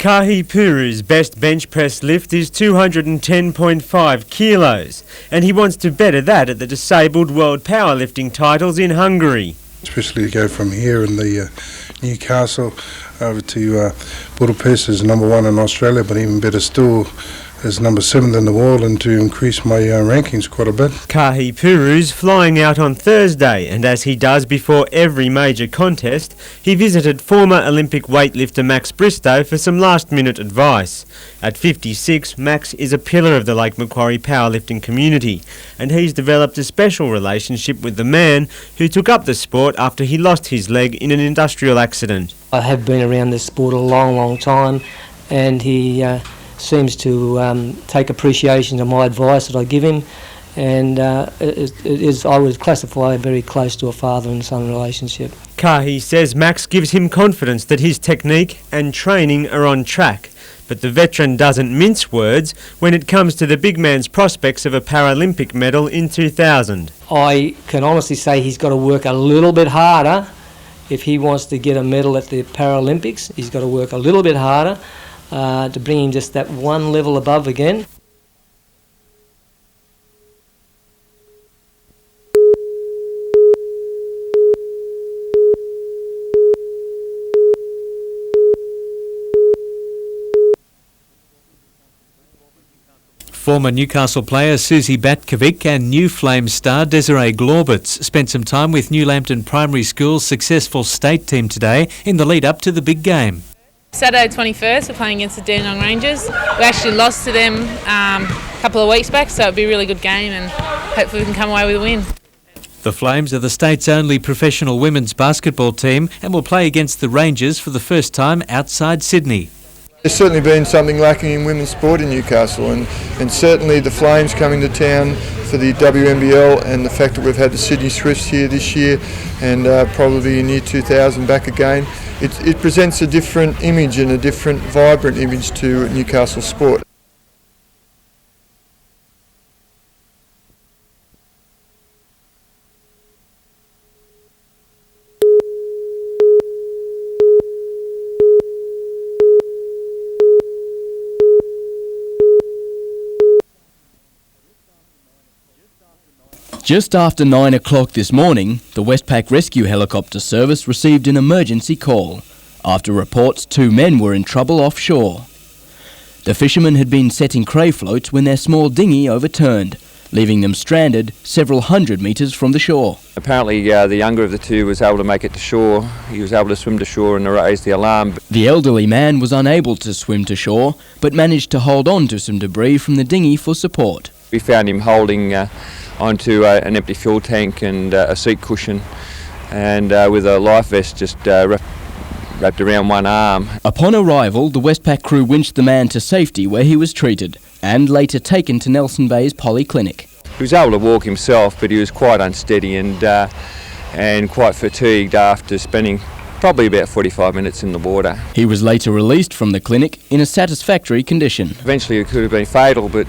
Kahi Puru's best bench press lift is 210.5 kilos, and he wants to better that at the disabled world powerlifting titles in Hungary. Especially to go from here in the Newcastle over to Budapest as number 1 in Australia, but even better still as number 7th in the world, and to increase my rankings quite a bit. Kahi Puru's flying out on Thursday, and as he does before every major contest, he visited former Olympic weightlifter Max Bristow for some last-minute advice. At 56, Max is a pillar of the Lake Macquarie powerlifting community, and he's developed a special relationship with the man who took up the sport after he lost his leg in an industrial accident. I have been around this sport a long time, and he seems to take appreciation of my advice that I give him, and it is, I would classify, very close to a father and son relationship. Kahi says Max gives him confidence that his technique and training are on track, but the veteran doesn't mince words when it comes to the big man's prospects of a Paralympic medal in 2000. I can honestly say he's got to work a little bit harder. If he wants to get a medal at the Paralympics, he's got to work a little bit harder to bring him just that one level above again. Former Newcastle player Susie Batkovic and New Flames star Desiree Glorbitz spent some time with New Lambton Primary School's successful state team today in the lead up to the big game. Saturday 21st, we're playing against the Dandenong Rangers. We actually lost to them a couple of weeks back, so it'll be a really good game and hopefully we can come away with a win. The Flames are the state's only professional women's basketball team and will play against the Rangers for the first time outside Sydney. There's certainly been something lacking in women's sport in Newcastle, and certainly the Flames coming to town for the WNBL, and the fact that we've had the Sydney Swifts here this year and probably in year 2000 back again, it presents a different image and a different vibrant image to Newcastle sport. Just after 9 o'clock this morning, the Westpac Rescue Helicopter Service received an emergency call after reports 2 men were in trouble offshore. The fishermen had been setting cray floats when their small dinghy overturned, leaving them stranded several hundred metres from the shore. Apparently the younger of the two was able to make it to shore. He was able to swim to shore and raise the alarm. The elderly man was unable to swim to shore, but managed to hold on to some debris from the dinghy for support. We found him holding onto an empty fuel tank and a seat cushion, and with a life vest just wrapped around one arm. Upon arrival, the Westpac crew winched the man to safety where he was treated and later taken to Nelson Bay's polyclinic. He was able to walk himself, but he was quite unsteady and quite fatigued after spending probably about 45 minutes in the water. He was later released from the clinic in a satisfactory condition. Eventually it could have been fatal, but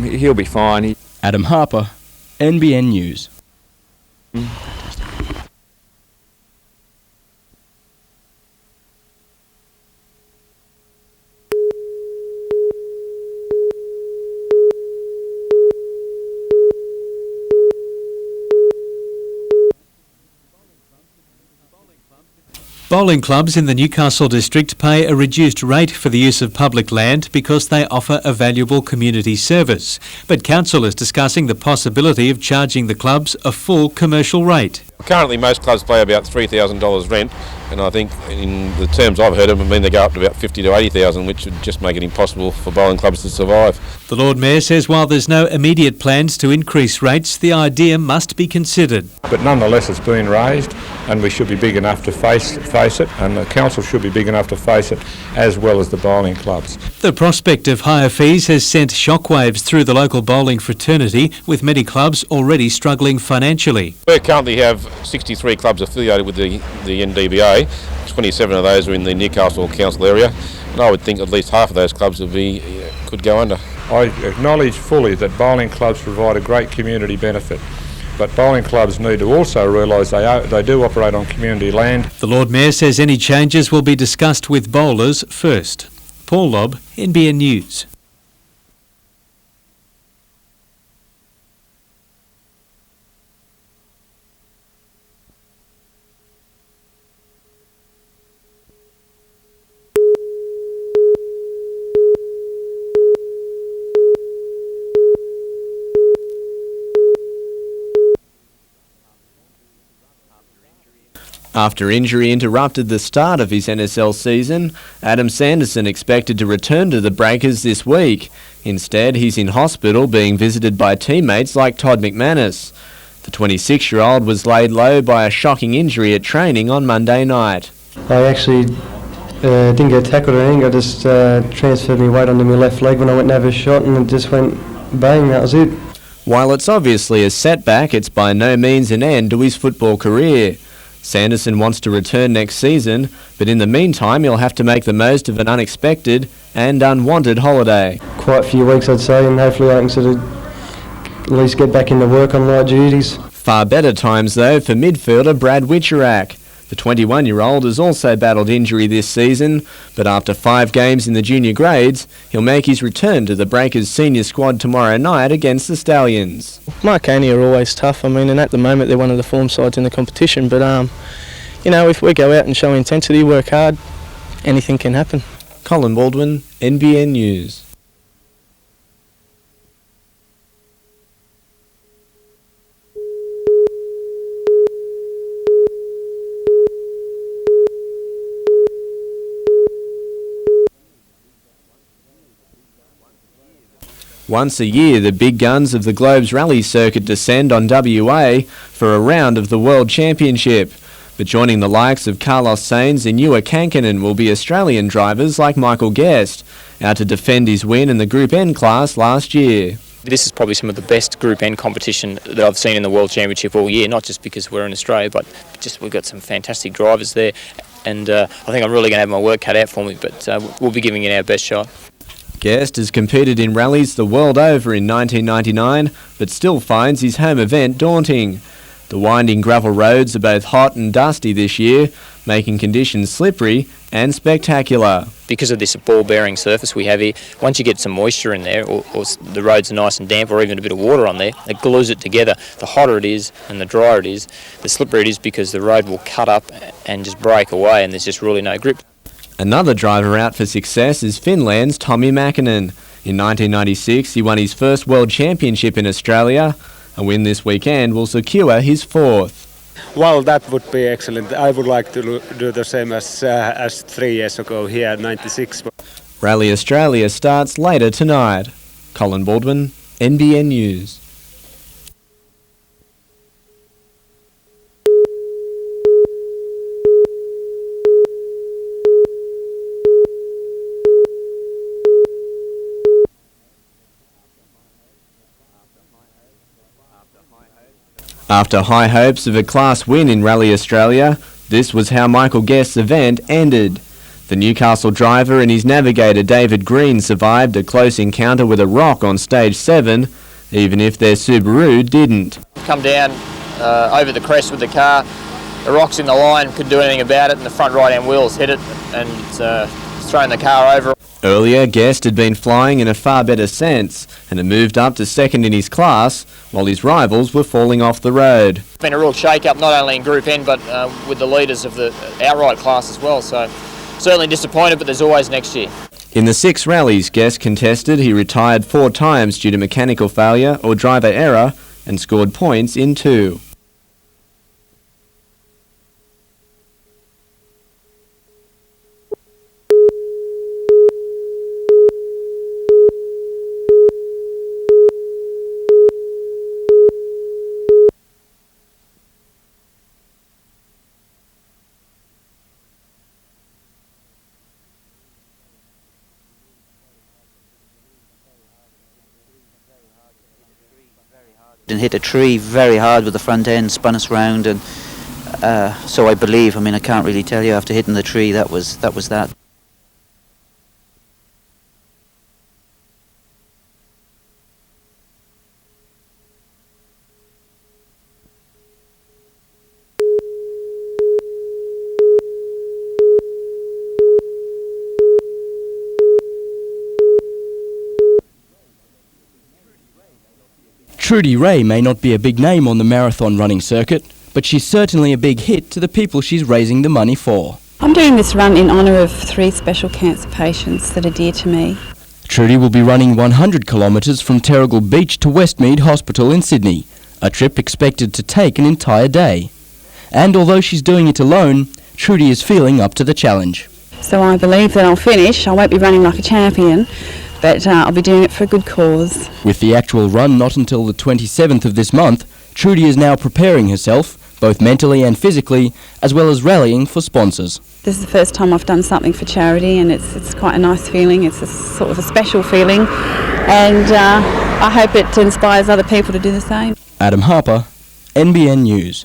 he'll be fine. Adam Harper, NBN News. Bowling clubs in the Newcastle district pay a reduced rate for the use of public land because they offer a valuable community service. But council is discussing the possibility of charging the clubs a full commercial rate. Currently most clubs pay about $3,000 rent, and I think in the terms I've heard of them, they go up to about $50,000 to $80,000, which would just make it impossible for bowling clubs to survive. The Lord Mayor says while there's no immediate plans to increase rates, the idea must be considered. But nonetheless it's been raised, and we should be big enough to face it, and the council should be big enough to face it, as well as the bowling clubs. The prospect of higher fees has sent shockwaves through the local bowling fraternity, with many clubs already struggling financially. We currently have 63 clubs affiliated with the NDBA. 27 of those are in the Newcastle Council area, and I would think at least half of those clubs could go under. I acknowledge fully that bowling clubs provide a great community benefit, but bowling clubs need to also realise they do operate on community land. The Lord Mayor says any changes will be discussed with bowlers first. Paul Lobb, NBN News. After injury interrupted the start of his NSL season, Adam Sanderson expected to return to the Breakers this week. Instead, he's in hospital being visited by teammates like Todd McManus. The 26-year-old was laid low by a shocking injury at training on Monday night. I actually didn't get tackled or anything. I just transferred my weight onto my left leg when I went to have a shot, and it just went bang, that was it. While it's obviously a setback, it's by no means an end to his football career. Sanderson wants to return next season, but in the meantime he'll have to make the most of an unexpected and unwanted holiday. Quite a few weeks, I'd say, and hopefully I can sort of at least get back into work on light duties. Far better times though for midfielder Brad Wicherak. The 21-year-old has also battled injury this season, but after 5 games in the junior grades, he'll make his return to the Breakers senior squad tomorrow night against the Stallions. Marconi are always tough, and at the moment they're one of the form sides in the competition, but if we go out and show intensity, work hard, anything can happen. Colin Baldwin, NBN News. Once a year, the big guns of the Globe's rally circuit descend on WA for a round of the World Championship. But joining the likes of Carlos Sainz and Ewa Kankinen will be Australian drivers like Michael Guest, out to defend his win in the Group N class last year. This is probably some of the best Group N competition that I've seen in the World Championship all year, not just because we're in Australia, but just we've got some fantastic drivers there. And I think I'm really going to have my work cut out for me, but we'll be giving it our best shot. Guest has competed in rallies the world over in 1999, but still finds his home event daunting. The winding gravel roads are both hot and dusty this year, making conditions slippery and spectacular. Because of this ball-bearing surface we have here, once you get some moisture in there, or the roads are nice and damp, or even a bit of water on there, it glues it together. The hotter it is and the drier it is, the slipperier it is, because the road will cut up and just break away, and there's just really no grip. Another driver out for success is Finland's Tommi Mäkinen. In 1996, he won his first World Championship in Australia. A win this weekend will secure his 4th. Well, that would be excellent. I would like to do the same as 3 years ago here at 96. Rally Australia starts later tonight. Colin Baldwin, NBN News. After high hopes of a class win in Rally Australia, this was how Michael Guest's event ended. The Newcastle driver and his navigator David Green survived a close encounter with a rock on stage 7, even if their Subaru didn't. Come down over the crest with the car, the rock's in the line, couldn't do anything about it, and the front right-hand wheel's hit it and it's thrown the car over. Earlier, Guest had been flying in a far better sense and had moved up to 2nd in his class, while his rivals were falling off the road. It's been a real shake-up, not only in Group N, but with the leaders of the outright class as well, so certainly disappointed, but there's always next year. In the 6 rallies Guest contested, he retired 4 times due to mechanical failure or driver error and scored points in 2. And hit a tree very hard with the front end, spun us round, and so I believe, I can't really tell you, after hitting the tree, that was that. Trudy Ray may not be a big name on the marathon running circuit, but she's certainly a big hit to the people she's raising the money for. I'm doing this run in honour of 3 special cancer patients that are dear to me. Trudy will be running 100 kilometres from Terrigal Beach to Westmead Hospital in Sydney, a trip expected to take an entire day. And although she's doing it alone, Trudy is feeling up to the challenge. So I believe that I'll finish. I won't be running like a champion, but I'll be doing it for a good cause. With the actual run not until the 27th of this month, Trudy is now preparing herself, both mentally and physically, as well as rallying for sponsors. This is the first time I've done something for charity, and it's quite a nice feeling. It's a sort of a special feeling, and I hope it inspires other people to do the same. Adam Harper, NBN News.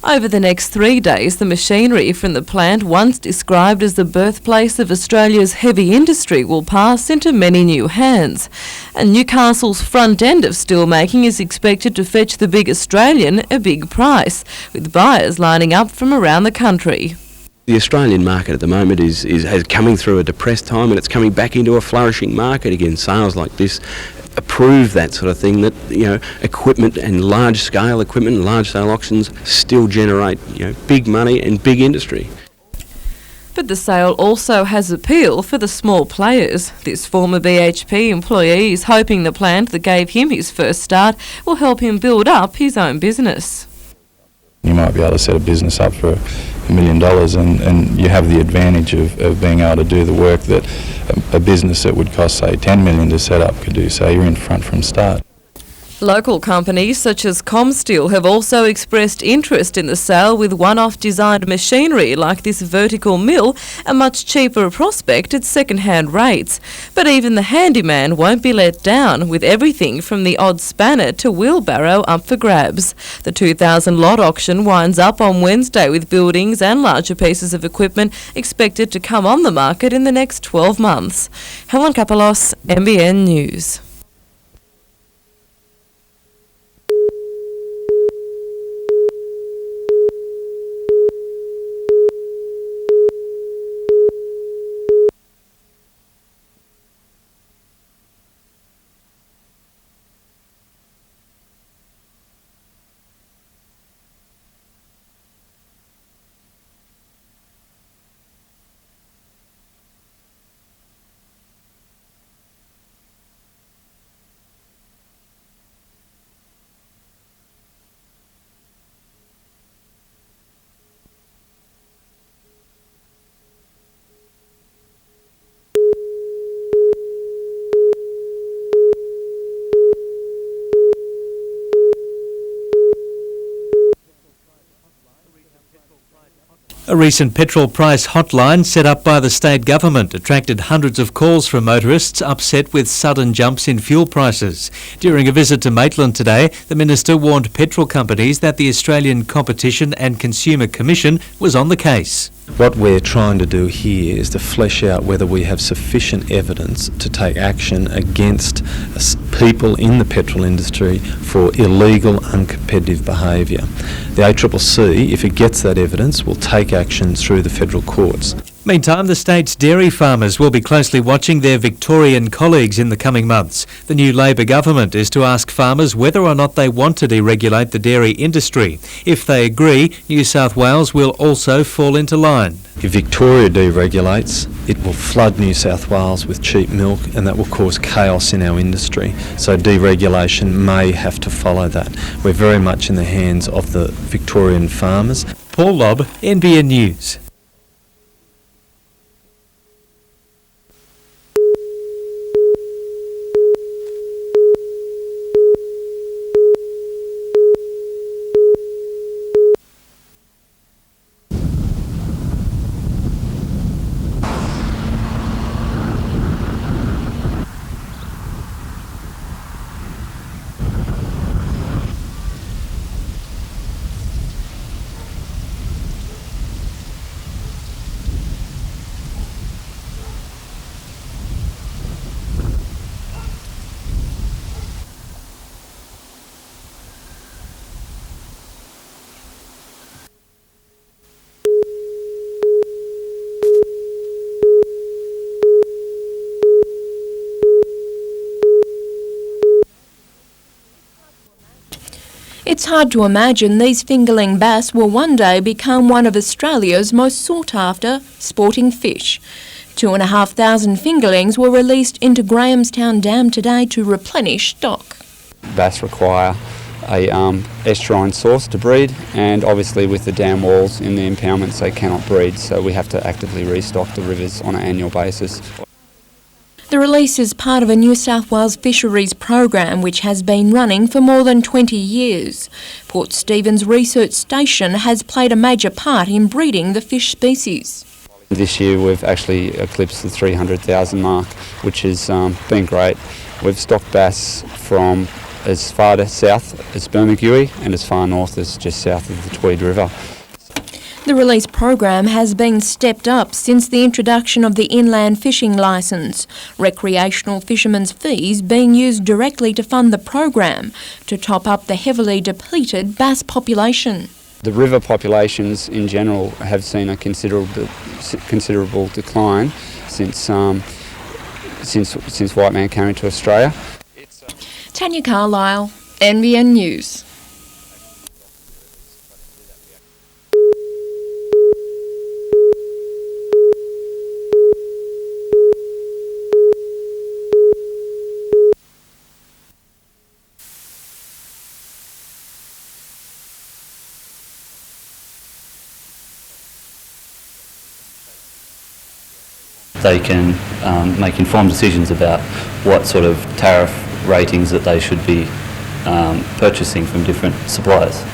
Over the next 3 days, the machinery from the plant, once described as the birthplace of Australia's heavy industry, will pass into many new hands. And Newcastle's front end of steelmaking is expected to fetch the big Australian a big price, with buyers lining up from around the country. The Australian market at the moment is coming through a depressed time, and it's coming back into a flourishing market again. Sales like this prove that sort of thing, that equipment and large-scale equipment and large-scale auctions still generate big money and big industry. But the sale also has appeal for the small players. This former BHP employee is hoping the plant that gave him his first start will help him build up his own business. You might be able to set a business up for $1 million, and you have the advantage of being able to do the work that a business that would cost, say, $10 million to set up could do. So you're in front from start. Local companies such as Comsteel have also expressed interest in the sale, with one-off designed machinery like this vertical mill a much cheaper prospect at second-hand rates. But even the handyman won't be let down, with everything from the odd spanner to wheelbarrow up for grabs. The 2,000 lot auction winds up on Wednesday, with buildings and larger pieces of equipment expected to come on the market in the next 12 months. Helen Kapalos, NBN News. A recent petrol price hotline set up by the state government attracted hundreds of calls from motorists upset with sudden jumps in fuel prices. During a visit to Maitland today, the minister warned petrol companies that the Australian Competition and Consumer Commission was on the case. What we're trying to do here is to flesh out whether we have sufficient evidence to take action against people in the petrol industry for illegal, uncompetitive behaviour. The ACCC, if it gets that evidence, will take action through the federal courts. Meantime, the state's dairy farmers will be closely watching their Victorian colleagues in the coming months. The new Labor government is to ask farmers whether or not they want to deregulate the dairy industry. If they agree, New South Wales will also fall into line. If Victoria deregulates, it will flood New South Wales with cheap milk, and that will cause chaos in our industry. So deregulation may have to follow that. We're very much in the hands of the Victorian farmers. Paul Lobb, NBN News. It's hard to imagine these fingerling bass will one day become one of Australia's most sought-after sporting fish. 2,500 fingerlings were released into Grahamstown Dam today to replenish stock. Bass require a estuarine source to breed, and obviously with the dam walls in the impoundments they cannot breed, so we have to actively restock the rivers on an annual basis. The release is part of a New South Wales fisheries program which has been running for more than 20 years. Port Stephens Research Station has played a major part in breeding the fish species. This year we've actually eclipsed the 300,000 mark, which has been great. We've stocked bass from as far south as Bermagui and as far north as just south of the Tweed River. The release program has been stepped up since the introduction of the inland fishing licence, recreational fishermen's fees being used directly to fund the program to top up the heavily depleted bass population. The river populations in general have seen a considerable decline since white man came into Australia. Tanya Carlisle, NBN News. They can make informed decisions about what sort of tariff ratings that they should be purchasing from different suppliers.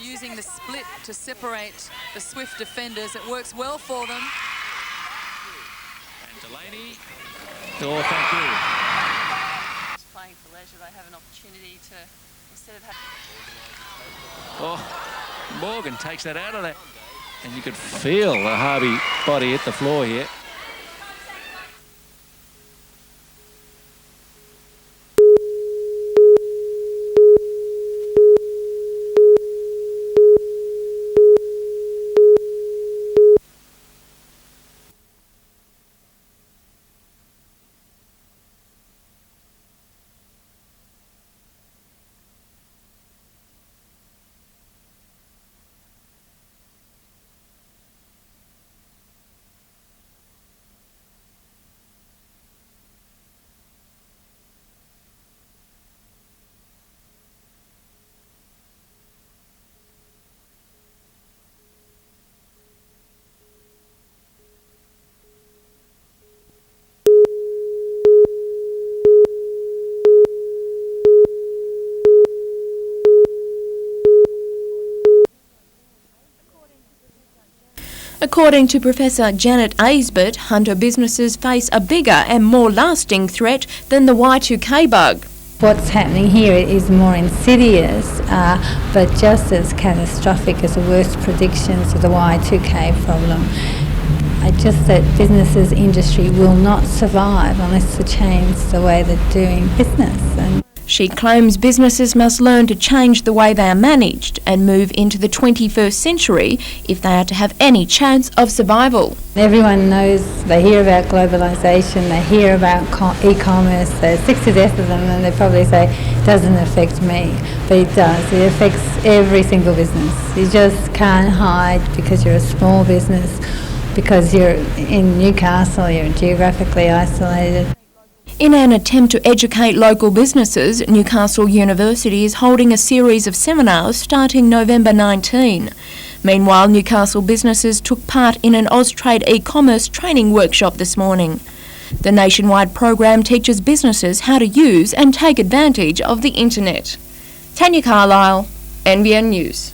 Using the split to separate the swift defenders. It works well for them. And Delaney. Oh, thank you. Playing for leisure, they have an opportunity to, instead of having... Oh, Morgan takes that out of there. And you could feel the Harvey body hit the floor here. According to Professor Janet Aisbert, hunter businesses face a bigger and more lasting threat than the Y2K bug. What's happening here is more insidious, but just as catastrophic as the worst predictions of the Y2K problem. Just that businesses, industry will not survive unless they change the way they're doing business. And she claims businesses must learn to change the way they are managed and move into the 21st century if they are to have any chance of survival. Everyone knows, they hear about globalisation, they hear about e-commerce, they're sick to death of them, and they probably say, it doesn't affect me. But it does, it affects every single business. You just can't hide because you're a small business, because you're in Newcastle, you're geographically isolated. In an attempt to educate local businesses, Newcastle University is holding a series of seminars starting November 19. Meanwhile, Newcastle businesses took part in an Austrade e-commerce training workshop this morning. The nationwide program teaches businesses how to use and take advantage of the internet. Tanya Carlisle, NBN News.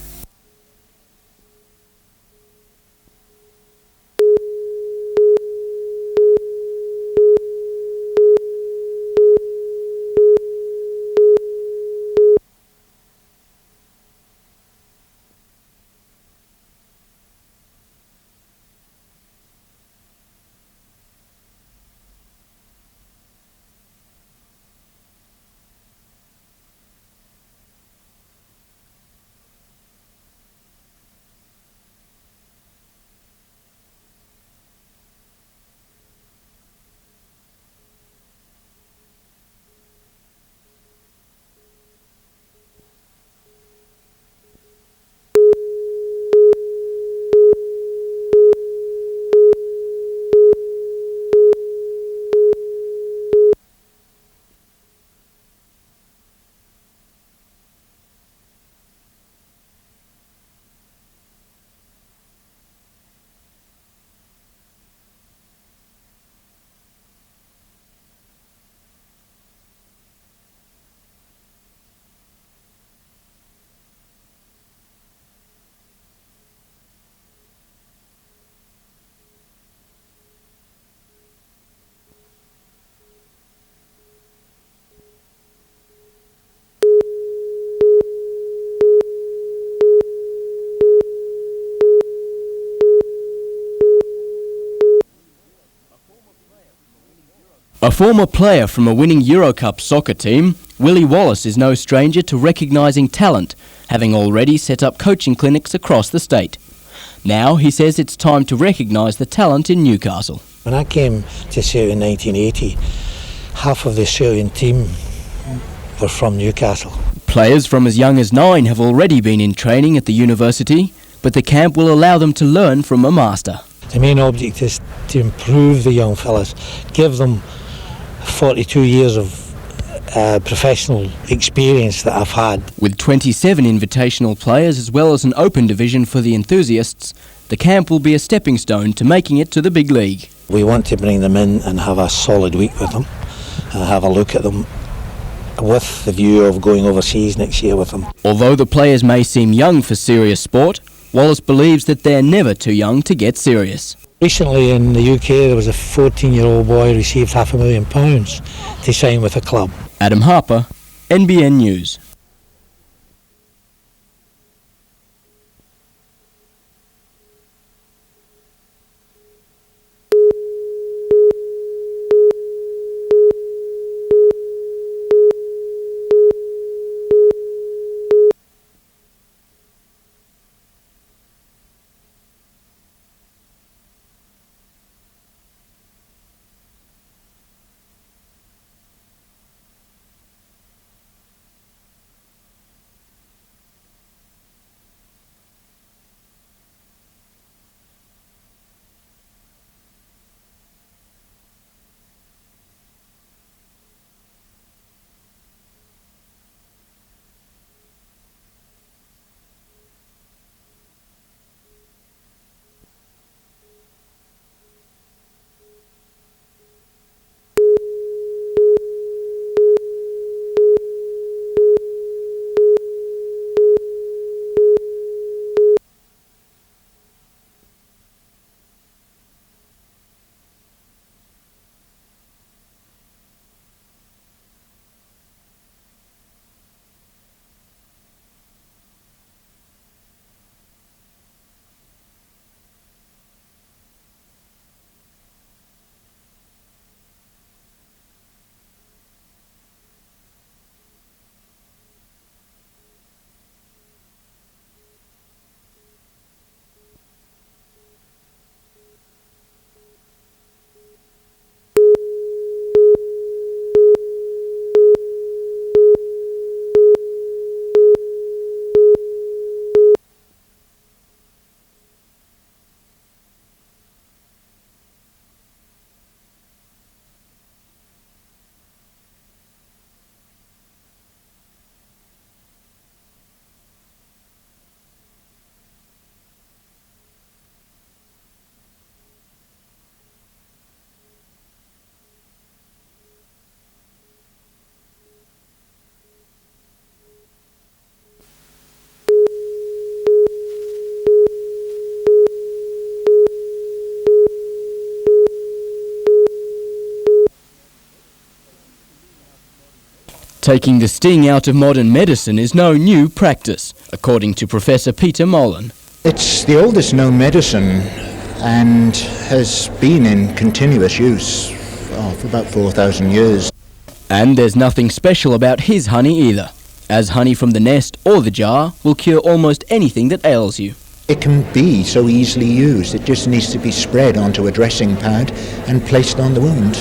A former player from a winning Eurocup soccer team, Willie Wallace is no stranger to recognising talent, having already set up coaching clinics across the state. Now he says it's time to recognise the talent in Newcastle. When I came to Australia in 1980, half of the Australian team were from Newcastle. Players from as young as 9 have already been in training at the university, but the camp will allow them to learn from a master. The main object is to improve the young fellas, give them 42 years of professional experience that I've had. With 27 invitational players as well as an open division for the enthusiasts, the camp will be a stepping stone to making it to the big league. We want to bring them in and have a solid week with them, have a look at them with the view of going overseas next year with them. Although the players may seem young for serious sport, Wallace believes that they're never too young to get serious. Recently in the UK there was a 14-year-old boy who received £500,000 to sign with a club. Adam Harper, NBN News. Taking the sting out of modern medicine is no new practice, according to Professor Peter Mullen. It's the oldest known medicine and has been in continuous use for about 4,000 years. And there's nothing special about his honey either, as honey from the nest or the jar will cure almost anything that ails you. It can be so easily used. It just needs to be spread onto a dressing pad and placed on the wound,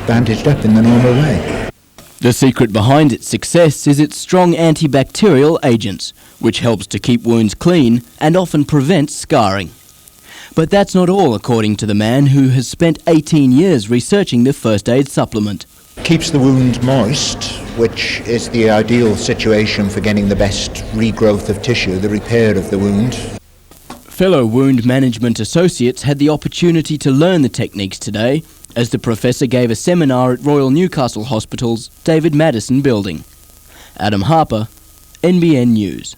bandaged up in the normal way. The secret behind its success is its strong antibacterial agents, which helps to keep wounds clean and often prevents scarring. But that's not all, according to the man who has spent 18 years researching the first aid supplement. Keeps the wound moist, which is the ideal situation for getting the best regrowth of tissue, the repair of the wound. Fellow wound management associates had the opportunity to learn the techniques today as the professor gave a seminar at Royal Newcastle Hospital's David Madison building. Adam Harper, NBN News.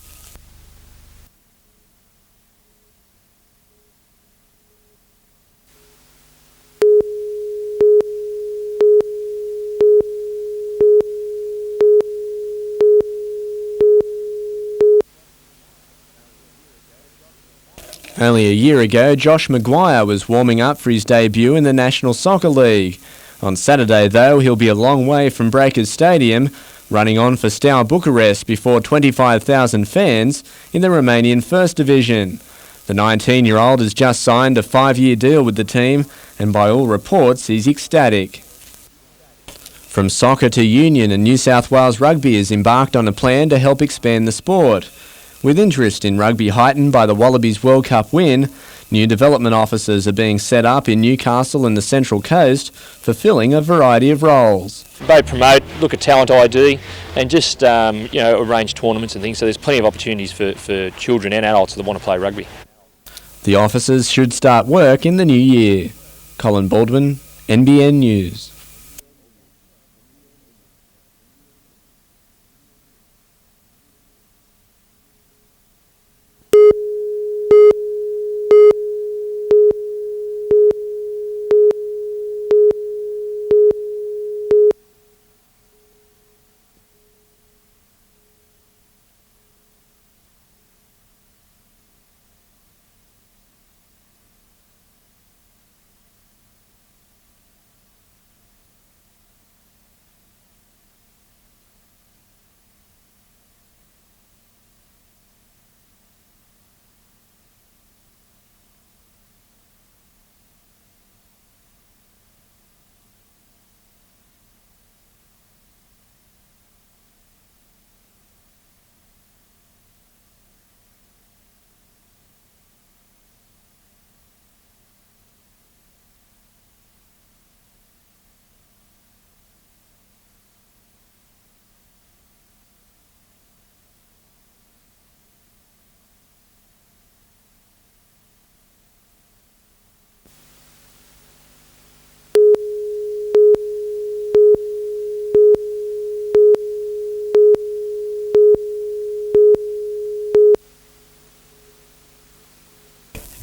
Only a year ago, Josh Maguire was warming up for his debut in the National Soccer League. On Saturday, though, he'll be a long way from Breakers Stadium, running on for Steaua Bucharest before 25,000 fans in the Romanian First Division. The 19-year-old has just signed a 5-year deal with the team, and by all reports, he's ecstatic. From soccer to union, and New South Wales Rugby has embarked on a plan to help expand the sport. With interest in rugby heightened by the Wallabies World Cup win, new development offices are being set up in Newcastle and the Central Coast, fulfilling a variety of roles. They promote, look at talent ID, and just arrange tournaments and things. So there's plenty of opportunities for children and adults that want to play rugby. The offices should start work in the new year. Colin Baldwin, NBN News.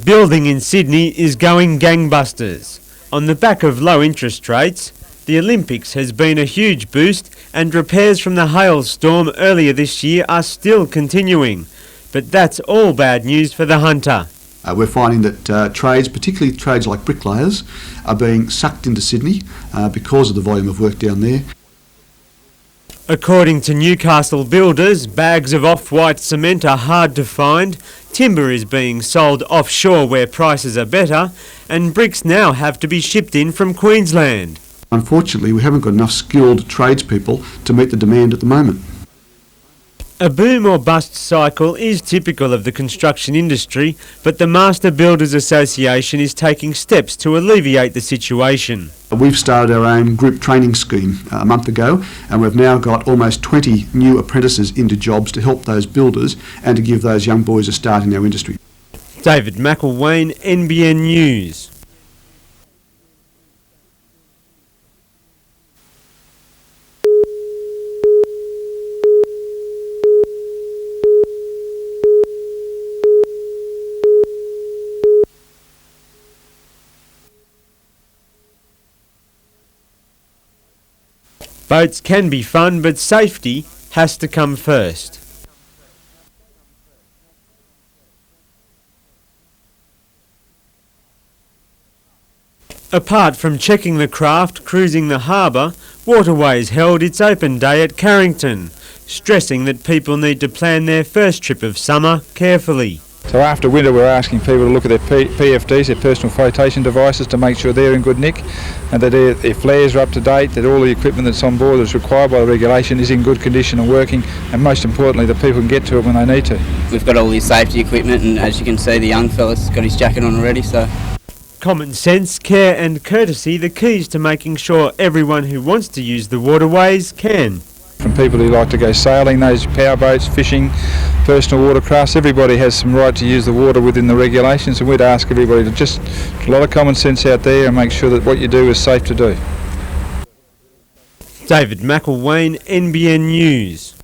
Building in Sydney is going gangbusters. On the back of low interest rates, the Olympics has been a huge boost, and repairs from the hailstorm earlier this year are still continuing. But that's all bad news for the Hunter. We're finding that trades, particularly trades like bricklayers, are being sucked into Sydney because of the volume of work down there. According to Newcastle builders, bags of off-white cement are hard to find, timber is being sold offshore where prices are better, and bricks now have to be shipped in from Queensland. Unfortunately, we haven't got enough skilled tradespeople to meet the demand at the moment. A boom or bust cycle is typical of the construction industry, but the Master Builders Association is taking steps to alleviate the situation. We've started our own group training scheme a month ago, and we've now got almost 20 new apprentices into jobs to help those builders and to give those young boys a start in our industry. David McElwain, NBN News. Boats can be fun, but safety has to come first. Apart from checking the craft cruising the harbour, Waterways held its open day at Carrington, stressing that people need to plan their first trip of summer carefully. So after winter we're asking people to look at their PFDs, their personal flotation devices, to make sure they're in good nick and that their flares are up to date, that all the equipment that's on board that's required by the regulation is in good condition and working, and most importantly that people can get to it when they need to. We've got all the safety equipment, and as you can see the young fella's got his jacket on already, so... Common sense, care and courtesy the keys to making sure everyone who wants to use the waterways can. From people who like to go sailing, those powerboats, fishing, personal watercrafts, everybody has some right to use the water within the regulations, and we'd ask everybody to just a lot of common sense out there and make sure that what you do is safe to do. David McElwain, NBN News.